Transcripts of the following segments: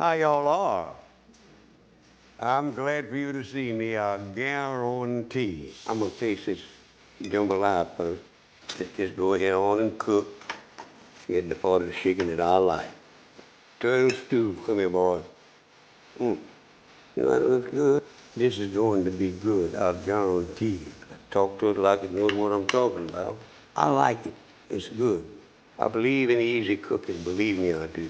How y'all are? I'm glad for you to see me. I guarantee. I'm gonna taste this jambalaya first. Just go ahead on and cook. Get the part of the chicken that I like. Turtle stew. Come here, boy. Mm. You know that looks good? This is going to be good. I guarantee. Talk to it like it knows what I'm talking about. I like it. It's good. I believe in easy cooking. Believe me, I do.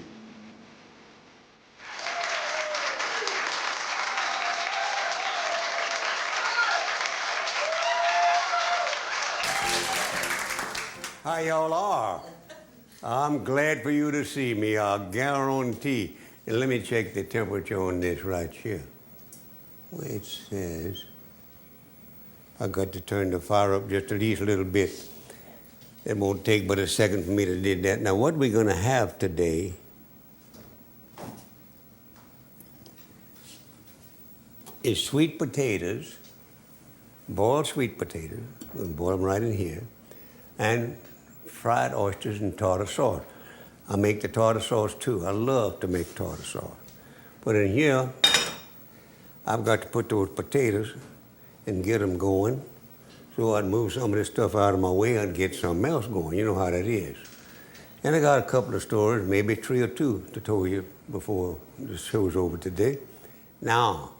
How y'all are? I'm glad for you to see me, I guarantee. And let me check the temperature on this right here. Well, it says I got to turn the fire up just at least a little bit. It won't take but a second for me to do that. Now, what we're going to have today is sweet potatoes, boiled sweet potatoes. We'll boil them right in here. And fried oysters and tartar sauce. I make the tartar sauce too. I love to make tartar sauce. But in here, I've got to put those potatoes and get them going. So I'd move some of this stuff out of my way and get something else going. You know how that is. And I got a couple of stories, maybe 3 or 2 to tell you before the show's over today. Now,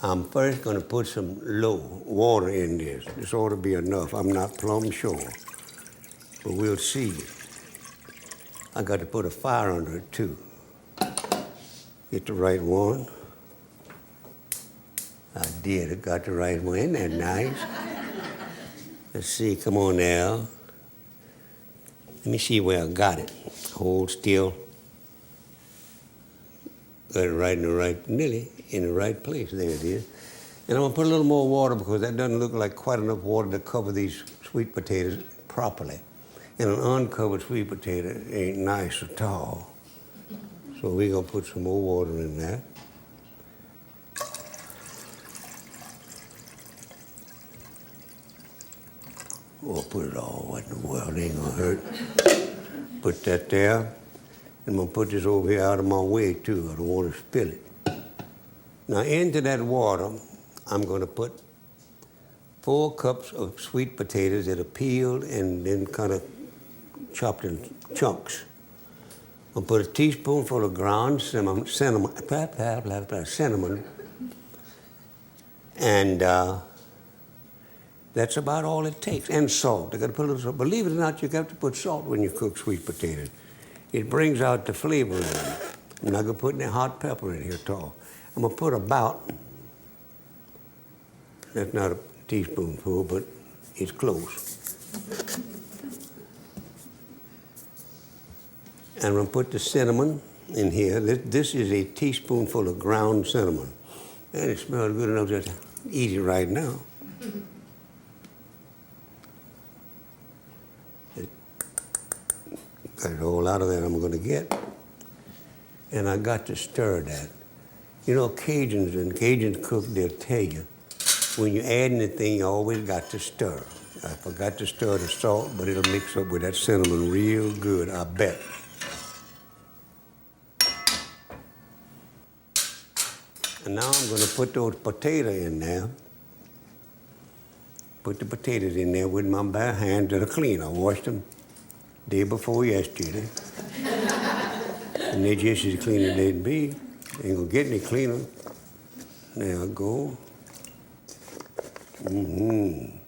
I'm first going to put some low water in this. This ought to be enough. I'm not plumb sure, but we'll see. I got to put a fire under it too. Get the right one. I did. I got the right one. Isn't that nice? Let's see. Come on now. Let me see where I got it. Hold still. Got it right in the right, nearly in the right place. There it is. And I'm gonna put a little more water because that doesn't look like quite enough water to cover these sweet potatoes properly. And an uncovered sweet potato ain't nice at all. So we're gonna put some more water in there. We'll put it all. What in the world? It ain't gonna hurt. Put that there. And I'm gonna put this over here out of my way too. I don't want to spill it. Now into that water, I'm gonna put 4 cups of sweet potatoes that are peeled and then kind of chopped in chunks. I'll put a teaspoonful of ground cinnamon, and that's about all it takes. And salt. I got to put a little salt. Believe it or not, you got to put salt when you cook sweet potatoes. It brings out the flavor in it. I'm not gonna put any hot pepper in here at all. I'm gonna put about, that's not a teaspoonful, but it's close. And I'm gonna put the cinnamon in here. This is a teaspoonful of ground cinnamon. And it smells good enough to eat it right now. Got it all out of there I'm gonna get. And I got to stir that. You know, Cajuns and Cajun cook, they'll tell you, when you add anything, you always got to stir. I forgot to stir the salt, but it'll mix up with that cinnamon real good, I bet. And now I'm gonna put those potatoes in there. Put the potatoes in there with my bare hands that are clean. I washed them day before yesterday. And they're just as clean as they'd be. Ain't gonna get any cleaner. There I go. And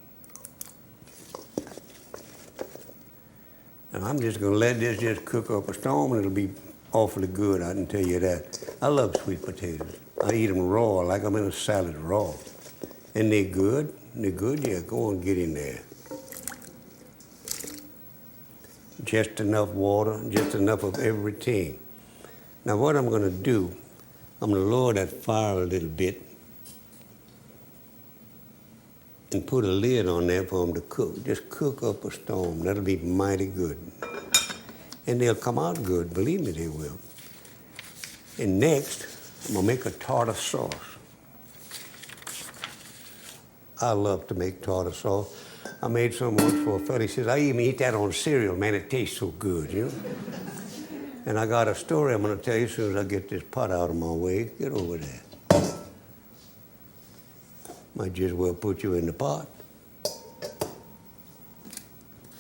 I'm just gonna let this just cook up a storm and it'll be awfully good, I can tell you that. I love sweet potatoes. I eat them raw, like them in a salad raw. And they're good. They're good, yeah, go on, get in there. Just enough water, just enough of everything. Now what I'm gonna do, I'm gonna lower that fire a little bit and put a lid on there for them to cook. Just cook up a storm. That'll be mighty good. And they'll come out good, believe me they will. And next, I'm gonna make a tartar sauce. I love to make tartar sauce. I made some once for a fella. He says, I even eat that on cereal, man, it tastes so good, you know? And I got a story I'm going to tell you as soon as I get this pot out of my way. Get over there. Might just well put you in the pot.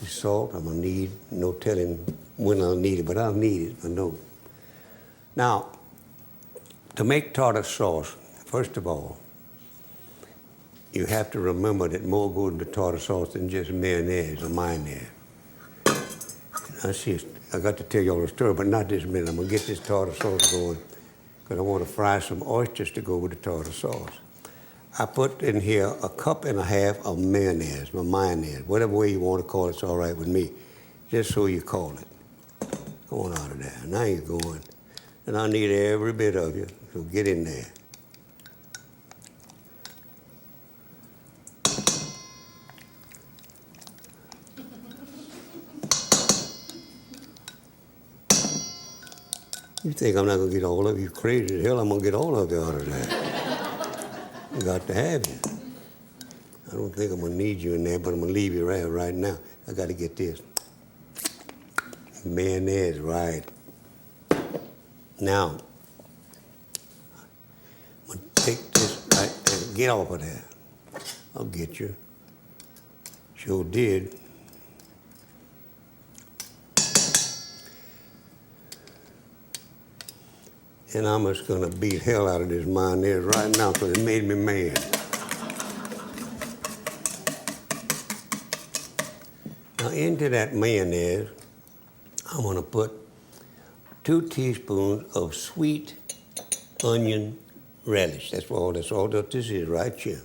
The salt I'm going to need, no telling when I'll need it, but I'll need it, I know. Now, to make tartar sauce, first of all, you have to remember that more goes into tartar sauce than just mayonnaise or mayonnaise. I got to tell you all the story, but not this minute. I'm going to get this tartar sauce going because I want to fry some oysters to go with the tartar sauce. I put in here 1.5 cups of mayonnaise, whatever way you want to call it, it's all right with me. Just so you call it. Going out of there. Now you're going. And I need every bit of you, so get in there. You think I'm not going to get all of you? Crazy as hell, I'm going to get all of you out of there. I got to have you. I don't think I'm going to need you in there, but I'm going to leave you right now. I got to get this. Mayonnaise, right. Now, I'm going to take this right and get off of there. I'll get you. Sure did. And I'm just going to beat hell out of this mayonnaise right now because it made me mad. Now into that mayonnaise, I'm going to put 2 teaspoons of sweet onion relish. That's all that this is right here.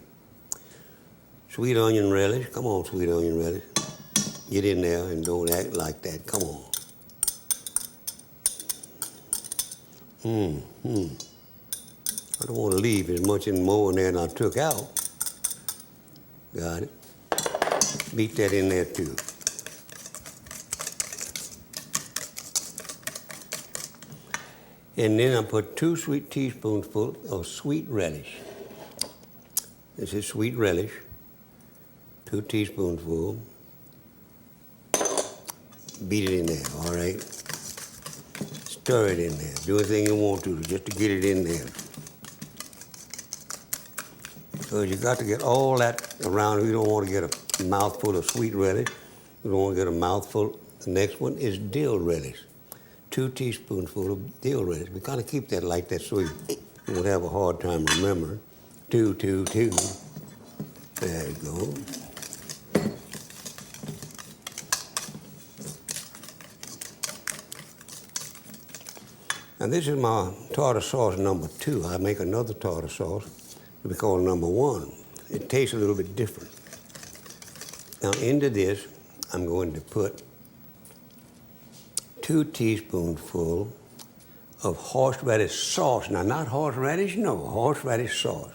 Sweet onion relish. Come on, sweet onion relish. Get in there and don't act like that. Come on. I don't want to leave as much and more in there than I took out. Got it. Beat that in there too. And then I put 2 sweet teaspoonfuls of sweet relish. This is sweet relish. 2 teaspoonfuls. Beat it in there, all right? Stir it in there. Do anything you want to just to get it in there. So you got to get all that around. You don't want to get a mouthful of sweet relish. You don't want to get a mouthful. The next one is dill relish. 2 teaspoonfuls of dill relish. We kind of keep that like that so you won't have a hard time remembering. 2. There you go. And this is my tartar sauce number 2. I make another tartar sauce we call number 1. It tastes a little bit different. Now into this, I'm going to put 2 teaspoonfuls of horseradish sauce. Now, not horseradish, no, horseradish sauce.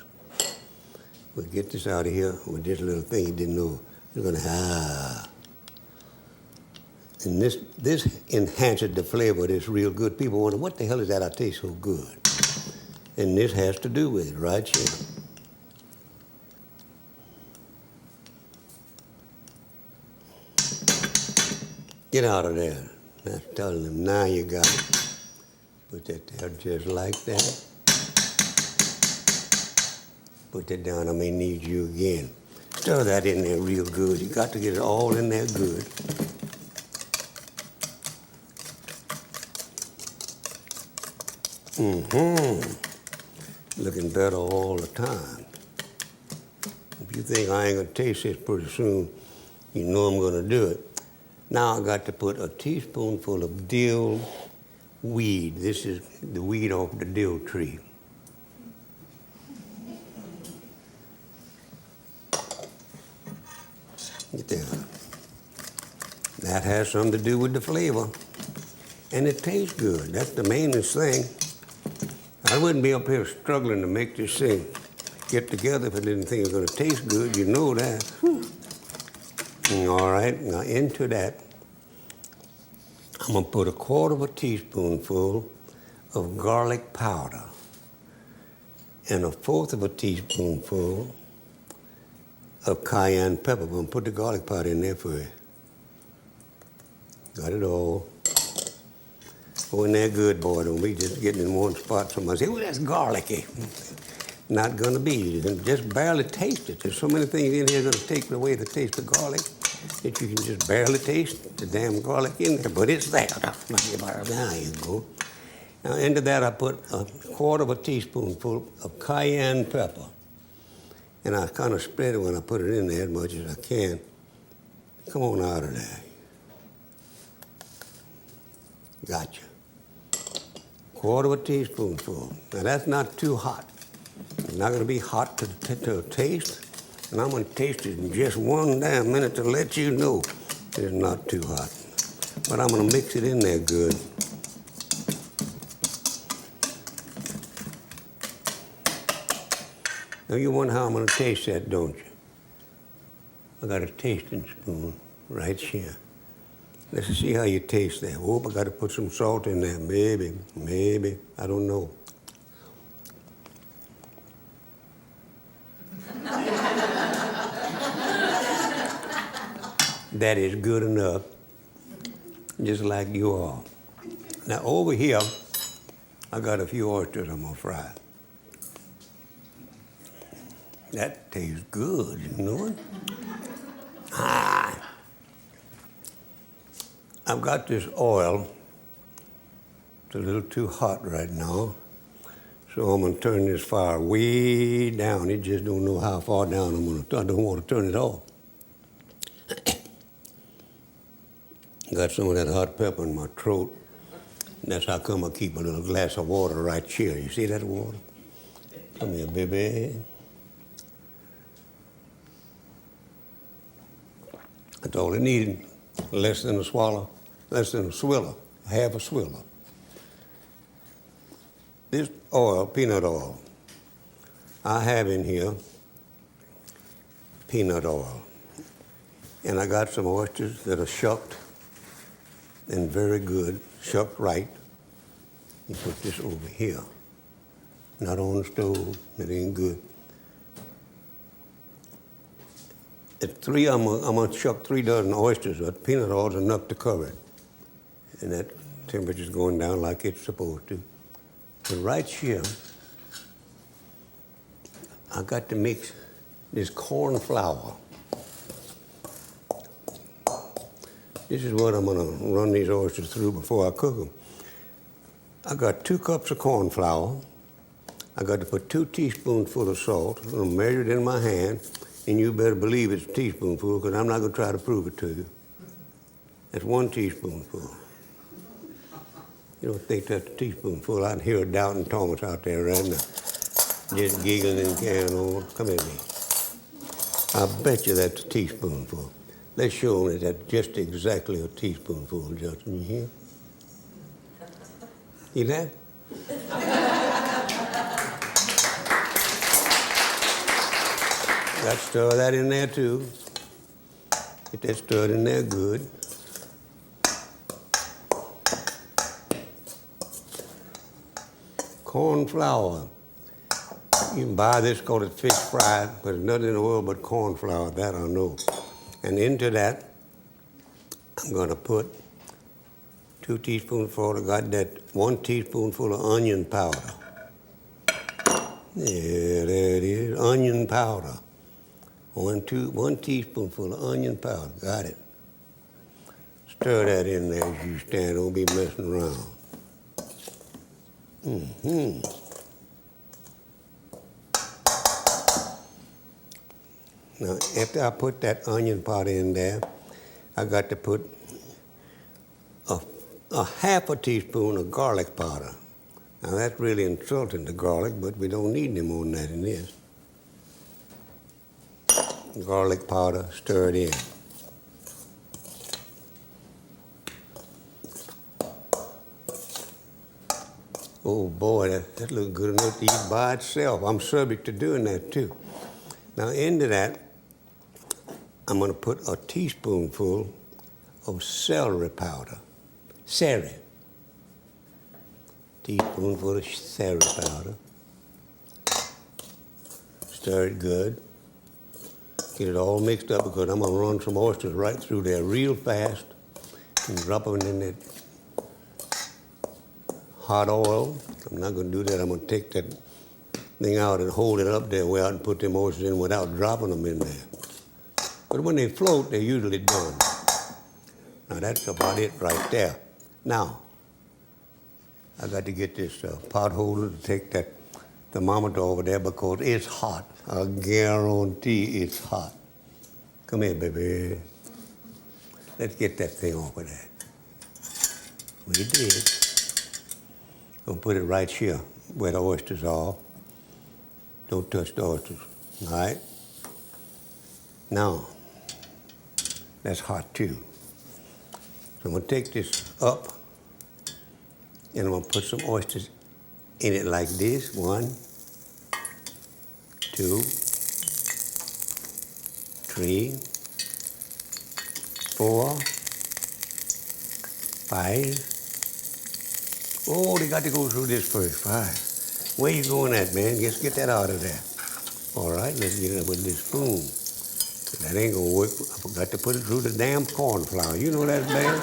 We'll get this out of here with this little thing you didn't know. We're going to And this enhances the flavor of this real good. People wonder, what the hell is that I taste so good? And this has to do with it right here. Get out of there. That's telling them, now you got it. Put that there just like that. Put that down, I may need you again. Stir that in there real good. You got to get it all in there good. Looking better all the time. If you think I ain't gonna taste this pretty soon, you know I'm gonna do it. Now I got to put a teaspoonful of dill weed. This is the weed off the dill tree. Get there. That has something to do with the flavor. And it tastes good. That's the mainest thing. I wouldn't be up here struggling to make this thing get together if I didn't think it was going to taste good. You know that. All right, now into that, I'm going to put 1/4 teaspoonful of garlic powder and 1/4 teaspoonful of cayenne pepper. I'm going to put the garlic powder in there for you. Got it all. Go in there good, boy. Don't be just getting in one spot. Somebody say, "Oh, that's garlicky." Not gonna be. You can just barely taste it. There's so many things in here gonna take away the taste of garlic that you can just barely taste the damn garlic in there. But it's there. There you go. Now into that I put a quarter of a teaspoonful of cayenne pepper. And I kind of spread it when I put it in there as much as I can. Come on out of there. Gotcha. Quarter of a teaspoonful. Now that's not too hot. It's not going to be hot to taste. And I'm going to taste it in just one damn minute to let you know it's not too hot. But I'm going to mix it in there good. Now you wonder how I'm going to taste that, don't you? I got a tasting spoon right here. Let's see how you taste that. Oh, I got to put some salt in there. Maybe. I don't know. That is good enough, just like you are. Now over here, I got a few oysters I'm gonna fry. That tastes good, you know it? I've got this oil. It's a little too hot right now. So I'm gonna turn this fire way down. It just don't know how far down I don't want to turn it off. Got some of that hot pepper in my throat. That's how come I keep a little glass of water right here. You see that water? Come here, baby. That's all it needed. Less than a swallow, less than a swiller, half a swiller. This oil, peanut oil, I have in here peanut oil. And I got some oysters that are shucked and very good, shucked right. You put this over here, not on the stove, it ain't good. At three, I'm gonna chuck 3 dozen oysters, but peanut oil is enough to cover it. And that temperature's going down like it's supposed to. But right here, I got to mix this corn flour. This is what I'm gonna run these oysters through before I cook them. I got 2 cups of corn flour. I got to put 2 teaspoonfuls of salt. I'm gonna measure it in my hand, and you better believe it's a teaspoonful, because I'm not gonna try to prove it to you. That's 1 teaspoonful. You don't think that's a teaspoonful? I'd hear a doubting Thomas out there right now, just giggling and carrying on. Come at me. I bet you that's a teaspoonful. Let's show them that that's just exactly a teaspoonful, Justin. You hear? See that? Got to stir that in there too. Get that stirred in there good. Corn flour. You can buy this called it fish fried, but there's nothing in the world but corn flour, that I know. And into that, I'm gonna put 2 teaspoonfuls. I got that 1 teaspoonful of onion powder. Yeah, there it is, onion powder. 1 teaspoonful of onion powder, got it. Stir that in there as you stand, don't be messing around. Now, after I put that onion powder in there, I got to put a half a teaspoon of garlic powder. Now, that's really insulting to garlic, but we don't need any more than that in this. Garlic powder, stir it in. Oh boy, that looks good enough to eat by itself. I'm subject to doing that too. Now into that, I'm gonna put a teaspoonful of celery powder. Celery. Teaspoonful of celery powder. Stir it good. Get it all mixed up, because I'm gonna run some oysters right through there real fast and drop them in that hot oil. I'm not going to do that. I'm going to take that thing out and hold it up there where I can put them oysters in without dropping them in there. But when they float, they're usually done. Now that's about it right there. Now, I got to get this pot holder to take that thermometer over there because it's hot. I guarantee it's hot. Come here, baby. Let's get that thing off of there. We did. Gonna put it right here where the oysters are. Don't touch the oysters, all right? Now, that's hot too. So I'm gonna take this up and I'm gonna put some oysters in it like this. 1, 2, 3, 4, 5. Oh, they got to go through this first. 5. Where you going at, man? Just get that out of there. All right, let's get it with this spoon. That ain't gonna work. I forgot to put it through the damn corn flour. You know that, man?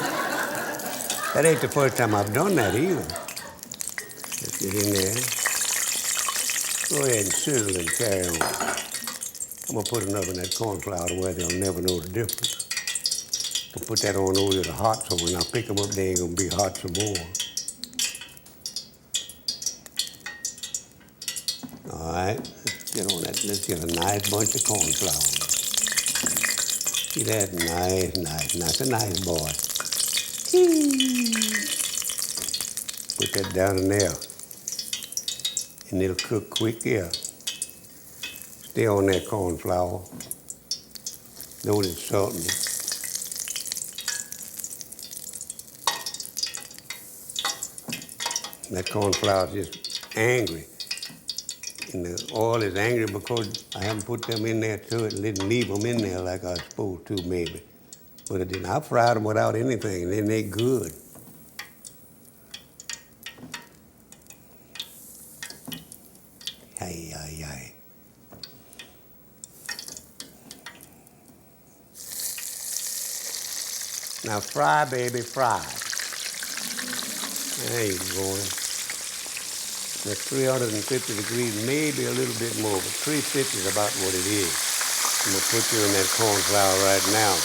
That ain't the first time I've done that either. Let's get in there. Go ahead and sizzle and carry on. I'm gonna put enough in that corn flour where they'll never know the difference. I'll put that on over the hot so when I pick them up, they ain't gonna be hot some more. All right, let's get on that. Let's get a nice bunch of corn flour. See that? Nice. That's a nice boy. Put that down in there. And it'll cook quick here. Stay on that corn flour. Don't insult me. That corn flour is just angry. And the oil is angry because I haven't put them in there to it and didn't leave them in there like I was supposed to maybe. But I didn't. I fried them without anything and then they're good. Ay. Now fry, baby, fry. There you go. That's 350 degrees, maybe a little bit more, but 350 is about what it is. I'm gonna put you in that corn flour right now.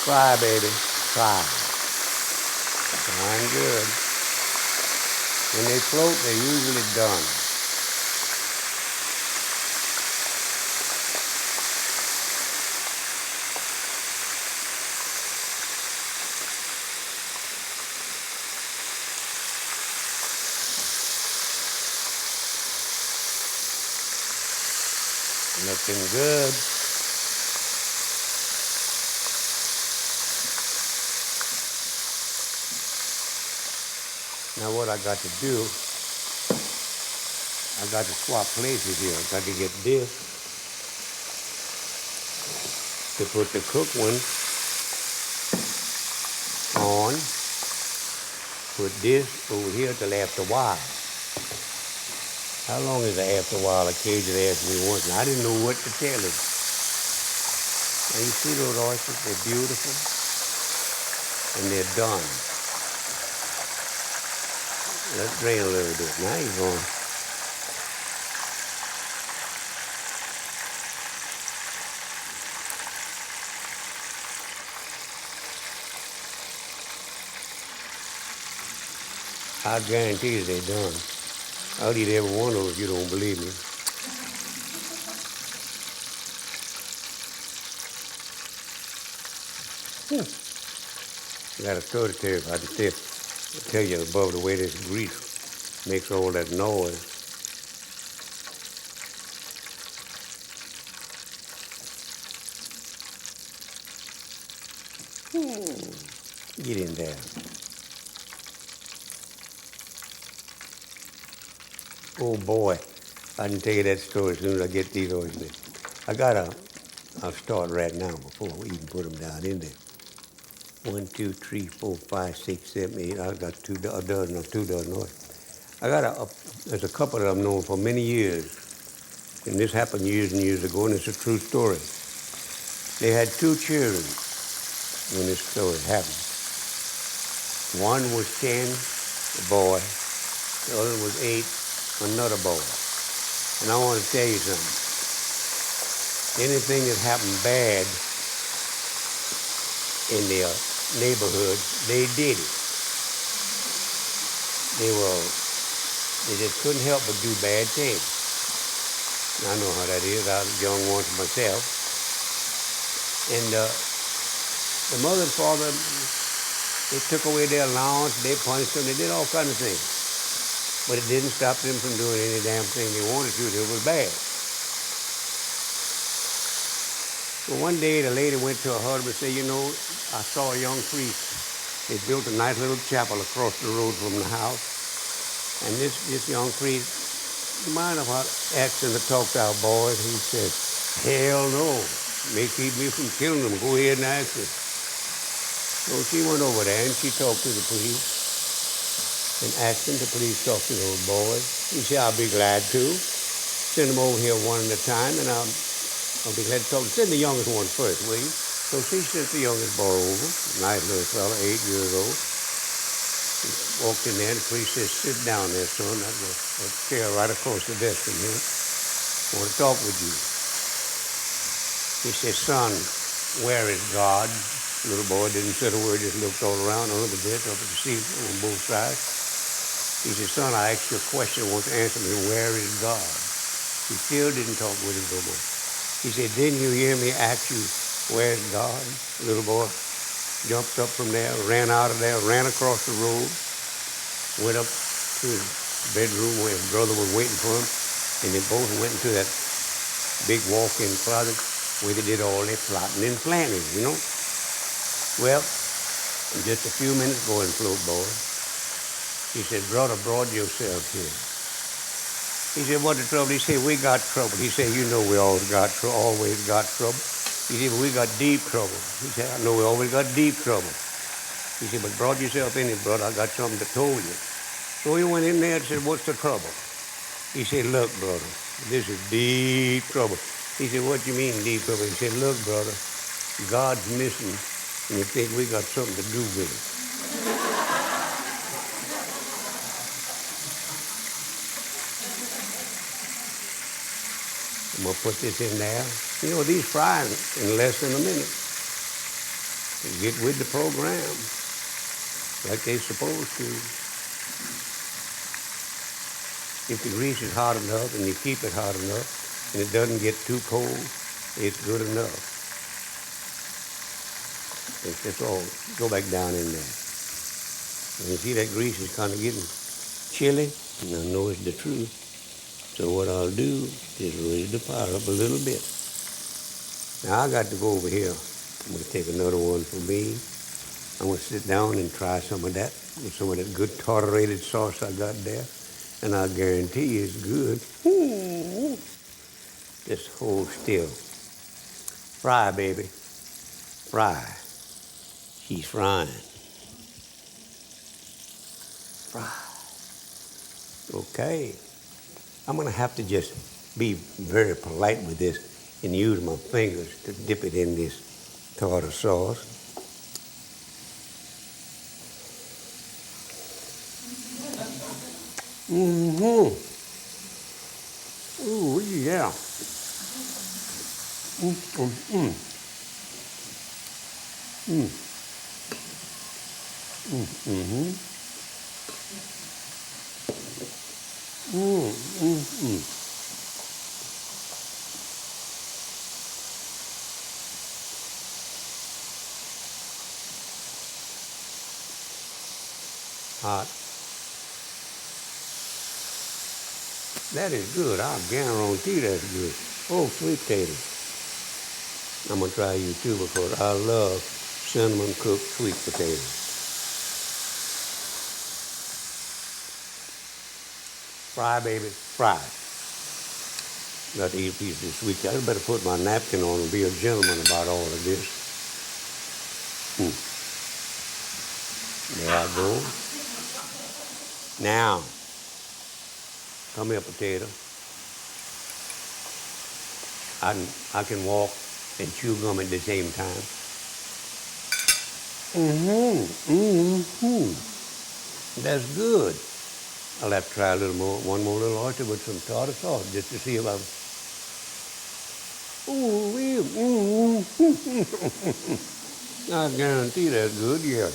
Fry, baby, fry. Frying good. When they float, they're usually done. Looking good. Now what I got to do, I got to swap places here. I got to get this to put the cooked one on. Put this over here till after a while. How long is it after a while? Occasionally asked me once, and I didn't know what to tell him. Now you see those oysters? They're beautiful, and they're done. Let's drain a little bit. Now you're going. I guarantee you they're done. I'll eat every one of them if you don't believe me. You got a throat to tell if I tell you above the way this grease makes all that noise. Get in there. Oh boy, I can tell you that story as soon as I get these oysters. I'll start right now before we even put them down in there. 1, 2, 3, 4, 5, 6, 7, 8. I got two dozen oysters. There's a couple that I've known for many years. And this happened years and years ago, and it's a true story. They had two children when this story happened. One was 10, a boy. The other was 8, another boy. And I want to tell you something. Anything that happened bad in their neighborhood, they did it. They just couldn't help but do bad things. I know how that is. I was young once myself. And the mother and father, they took away their allowance, they punished them, they did all kinds of things. But it didn't stop them from doing any damn thing they wanted to. It was bad. Well, one day the lady went to her husband and said, you know, I saw a young priest. They built a nice little chapel across the road from the house. And this young priest, you mind if I asked him to talk to our boys? He said, hell no. May keep me from killing them. Go ahead and ask him. So she went over there and she talked to the police and asked him to please talk to those boys. He said, I'll be glad to. Send them over here one at a time, and I'll be glad to talk. Send the youngest one first, will you? So she sent the youngest boy over, nice little fella, 8 years old. He walked in there, and the priest said, sit down there, son. That chair right across the desk from here. I want to talk with you. He said, son, where is God? The little boy didn't say a word, just looked all around under the bench, up at the seat on both sides. He said, son, I asked you a question. I want you to answer me. Where is God? He still didn't talk with him no more. He said, didn't you hear me ask you, where's God? The little boy jumped up from there, ran out of there, ran across the road, went up to his bedroom where his brother was waiting for him, and they both went into that big walk-in closet where they did all their plotting and planning, you know. Well, in just a few minutes, go and float, boy. He said, brother, brought yourself here. He said, what the trouble? He said, we got trouble. He said, you know we always got trouble. He said, but we got deep trouble. He said, I know we always got deep trouble. He said, but brought yourself in here, brother. I got something to tell you. So he went in there and said, what's the trouble? He said, look, brother, this is deep trouble. He said, what do you mean deep trouble? He said, look, brother, God's missing, and you think we got something to do with it. I'm going to put this in there. You know, these fry in less than a minute. They get with the program like they're supposed to. If the grease is hot enough and you keep it hot enough and it doesn't get too cold, it's good enough. That's all. Go back down in there. And you see that grease is kind of getting chilly, and I know it's the truth. So what I'll do is raise the fire up a little bit. Now I got to go over here. I'm going to take another one for me. I'm going to sit down and try some of that with some of that good tartarated sauce I got there. And I guarantee you it's good. Ooh. Just hold still. Fry, baby. Fry. She's frying. Fry. Okay. I'm going to have to just be very polite with this and use my fingers to dip it in this tartar sauce. Mm-hmm. Ooh, yeah. Mm-mm-mm. Mm. Mm-hmm. Mm-mm-mm. Hot. That is good. I guarantee that's good. Oh, sweet potatoes. I'm going to try you too because I love cinnamon cooked sweet potatoes. Fry, baby, fry. Got to eat a piece of this sweet potato. I better put my napkin on and be a gentleman about all of this. There I go. Now, come here, potato. I can walk and chew gum at the same time. That's good. I'll have to try a little more, one more little oyster with some tartar sauce just to see if I'm. I guarantee that's good, yeah.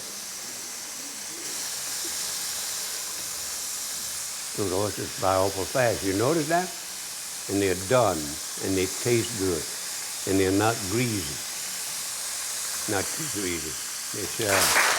Those oysters fry awful fast. You notice that? And they're done, and they taste good, and they're not greasy. Not too greasy. They sure.